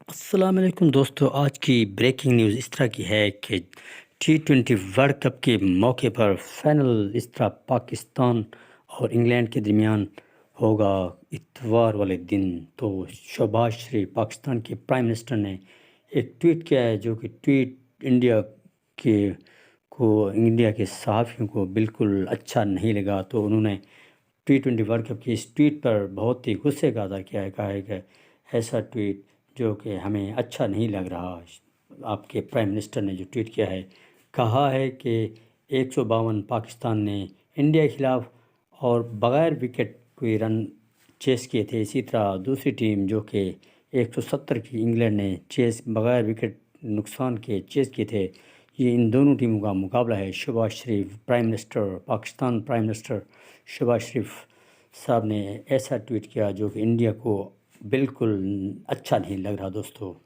السلام علیکم دوستو، آج کی بریکنگ نیوز اس طرح کی ہے کہ T20 ورلڈ کپ کے موقع پر فائنل اس طرح پاکستان اور انگلینڈ کے درمیان ہوگا اتوار والے دن۔ تو شہباز شریف پاکستان کے پرائم منسٹر نے ایک ٹویٹ کیا ہے، جو کہ ٹویٹ انڈیا کے صحافیوں کو بالکل اچھا نہیں لگا۔ تو انہوں نے T20 ورلڈ کپ کی اس ٹویٹ پر بہت ہی غصے کا اظہار کیا ہے، کہا ہے کہ ایسا ٹویٹ جو کہ ہمیں اچھا نہیں لگ رہا۔ آپ کے پرائم منسٹر نے جو ٹویٹ کیا ہے، کہا ہے کہ 152 پاکستان نے انڈیا کے خلاف اور بغیر وکٹ کوئی رن چیس کیے تھے، اسی طرح دوسری ٹیم جو کہ 170 کی انگلینڈ نے بغیر وکٹ نقصان کے چیس کیے تھے۔ یہ ان دونوں ٹیموں کا مقابلہ ہے۔ شہباز شریف پاکستان پرائم منسٹر شہباز شریف صاحب نے ایسا ٹویٹ کیا جو کہ انڈیا کو بالکل اچھا نہیں لگ رہا دوستو۔